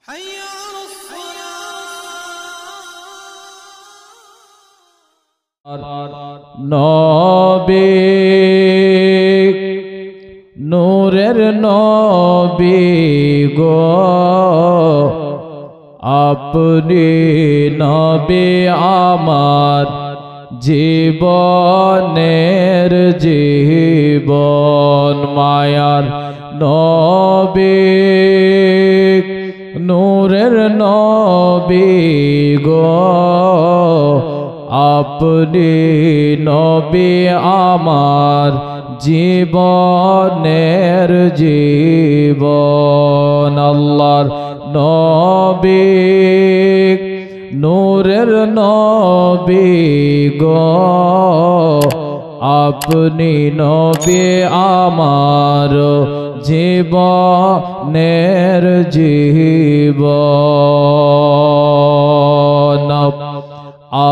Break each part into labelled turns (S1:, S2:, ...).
S1: حي على الصلاة
S2: নবী নূরের নবী গো আপনি নবী আমার জীবনের জীবন মায়ার নবী নূরের নবী গো আপনি নবী আমার জীবনের জীবন আল্লাহর নবী নূরের নবী গো আপনি নবী আমার জীবনের জীবন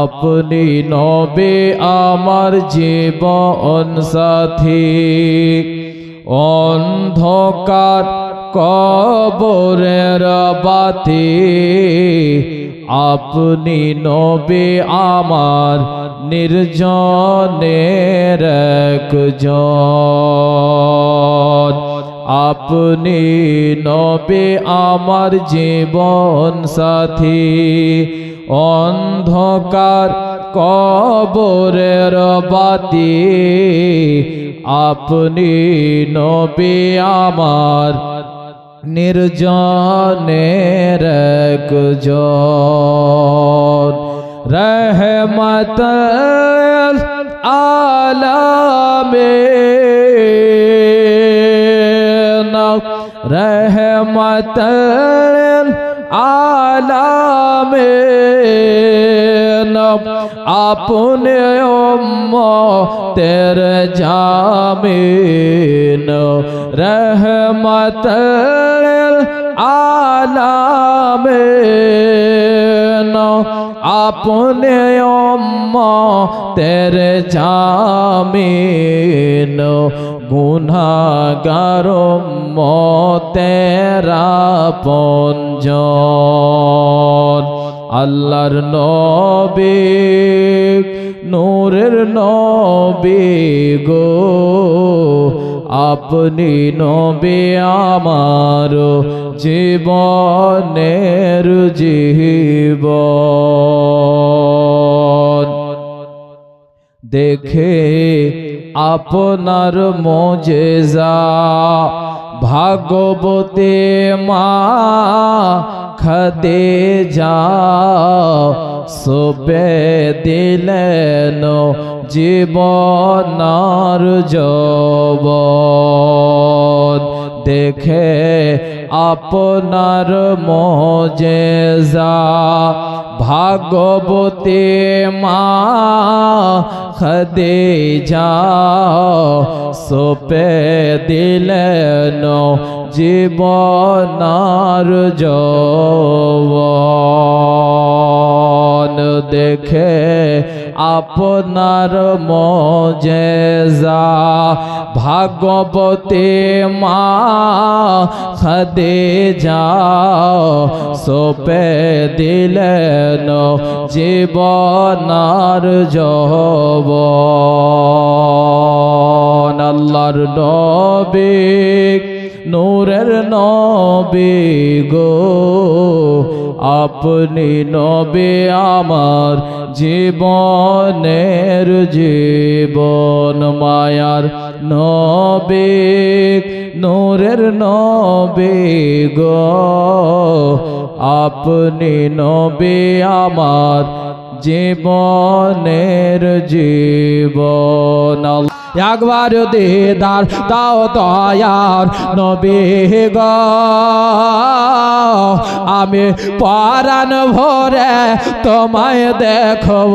S2: আপনি নবী আমার জীবন সাথী অন্ধকার কবরের বাতি আপনি নবী আমার নির্জনের একজন আপনি নবী আমার জীবন সাথী অন্ধকার কবরের বাতি আপনি নবী আমার নির্জনের একজন রহমতুল আলামিন রহমতুল আলামিন আপনি উম্মতের জামিন রহমতুল আলামিন আপনি উম্মতের জামিন গুনাহগার উম্মতের আপনজন আল্লাহর নবী নূরের নবী গো আপনি নবী আমার জীবনের জীবন দেখে আপনার মোজেজা ভাগবতে মা খাদিজা সোপে দিলেন জীবনার যৌবন দেখে আপনার মোজেজা ভাগবতে মা খাদিজা সোপে দিলেন জীবনার যৌবন দেখে আপনার মোজেজা ভাগবতে মা খাদিজা সোপে দিলেন জীবনার যৌবন আল্লাহর নবী নূরের নবী গো আপনি নবী আমার জীবনের জীবন মায়ার নবী নূরের নবী গো আপনি নবী আমার জীবনের জীবন একবার দিদার দাও দয়ার নবী গো আমি পরাণ ভরে তোমায় দেখব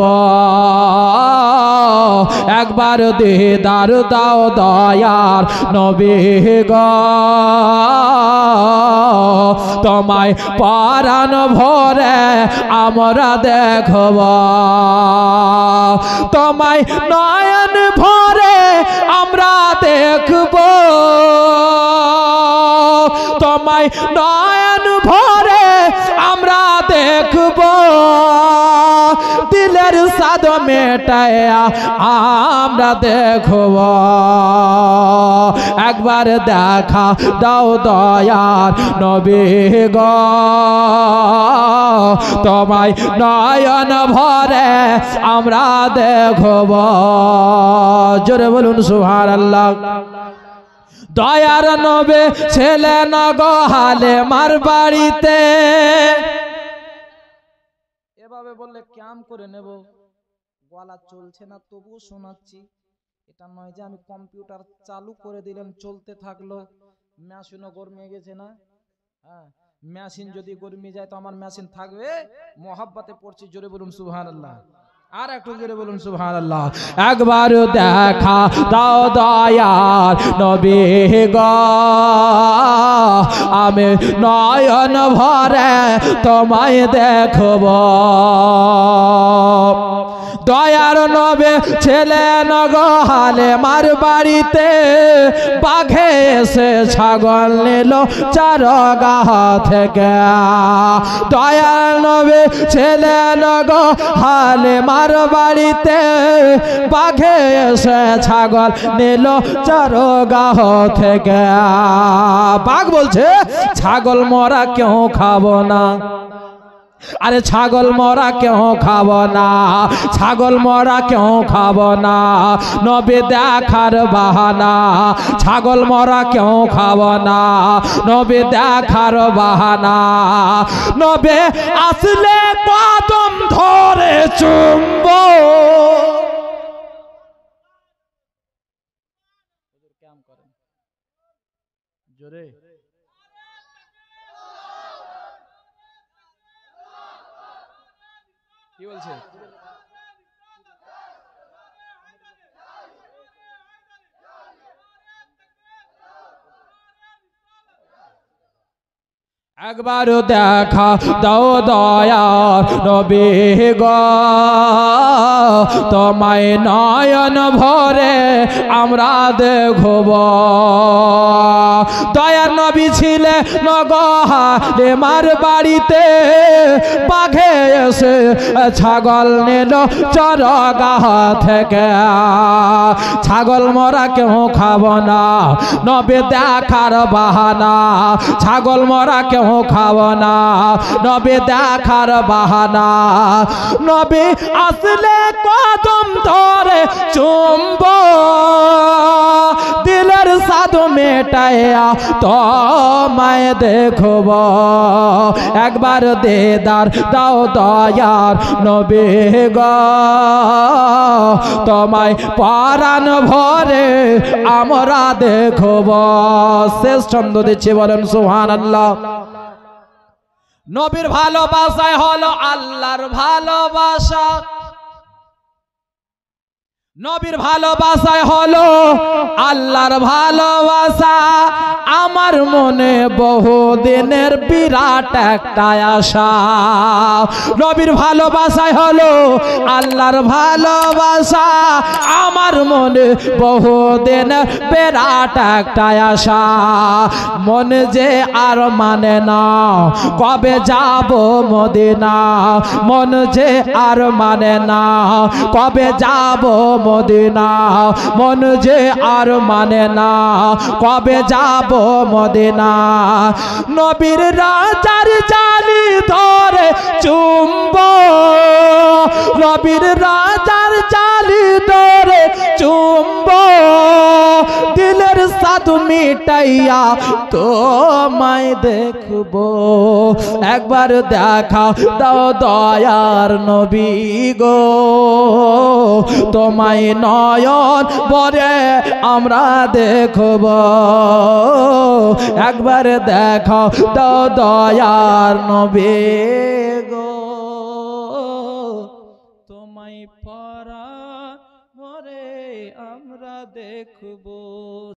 S2: একবার দিদার দাও দয়ার নবী গো তোমায় পরাণ ভরে আমরা দেখব তোমায় নয়ন ভরে আমরা দেখব তোমায় নয়ন ভরে দেখব দিলের সাদ মেটায় আমরা দেখব একবার দেখা দাও দয়ার নবী গো তোমায় নয়ন ভরে আমরা দেখব জোরে বলুন সুবহানাল্লাহ দয়ার নবী ছেলে নগহালে মার বাড়িতে এভাবে বললে ক্যাম করে নেব গলা চলছে না তবুও শোনাচ্ছি এটা নয় যে আমি কম্পিউটার চালু করে দিলাম চলতে থাকলো মেশিনও গরমে গেছে না হ্যাঁ মেশিন যদি গরমে যায় তো আমার মেশিন থাকবে মোহাব্বতে পড়ছি জোরে বলুন সুবহানাল্লাহ আর একটু জোরে বলুন সুবহানাল্লাহ একবার দেখা দাও দয়ার নবী গো আমি নয়ন ভরে তোমায় দেখব দয়ার নবে ছেলে নগহালে মার বাড়িতে বাঘে এসে ছাগল নিল চারগাহ থেকে দয়ার নবে ছেলে নগহালে মার বাড়িতে বাঘে এসে ছাগল নিল চারগাহ থেকে বাঘ বলছে ছাগল মরা কেউ খাবো না আরে ছাগল মরা কেউ খাবো না ছাগল মরা কেউ খাবো না নবী দেখার বাহানা ছাগল মরা কেউ খাবো না নবী দেখার বাহানা নবী আসলে কদম ধরে চুম্ব জোরে কি বলছে একবার দেখা দাও দয়ার নবী গো তোমায় নয়ন ভরে আমরা দেখব দয়ার নবী ছিলে নগহালে মার বাড়িতে বাঘে এসে ছাগল নিল চরগাহ থেকে ছাগল মরা কেউ খাবো না নবী দেখার বাহানা ছাগল মরা কেউ খাবো না নবী দেখার বাহানা নবী আসলে কদম ধরে চুম্ব দিলের সাধু মেটায়া তোমায় দেখব একবার দেদার দাও দয়ার নবী গো তোমায় পরাণ ভরে আমরা দেখব শেষ ছন্দ দিচ্ছি বলেন সুবহানাল্লাহ নবীর ভালোবাসায় হলো আল্লাহর ভালোবাসা নবীর ভালোবাসায় হলো আল্লাহর ভালোবাসা আমার মনে বহুদিনের বিরাট একটা আশা নবীর ভালোবাসায় হলো আল্লাহর ভালোবাসা আমার মনে বহুদিনের বিরাট একটা আশা মনে যে আর মানে না কবে যাব মদিনা মন যে আর মানে না কবে যাব মদিনা মন যে আর মানে না কবে যাব মদিনা নবীর রাজার জালি ধরে চুম্ব নবীর রাজার জালি ধরে চুম্ব দিলের সাধু মিটাইয়া তোমায় দেখব একবার দেখা দাও দয়ার নবী গো তোমায় নয়ন ভরে আমরা দেখব একবার দেখা দাও দয়ার নবী গো তোমায় পরাণ ভরে আমরা দেখব।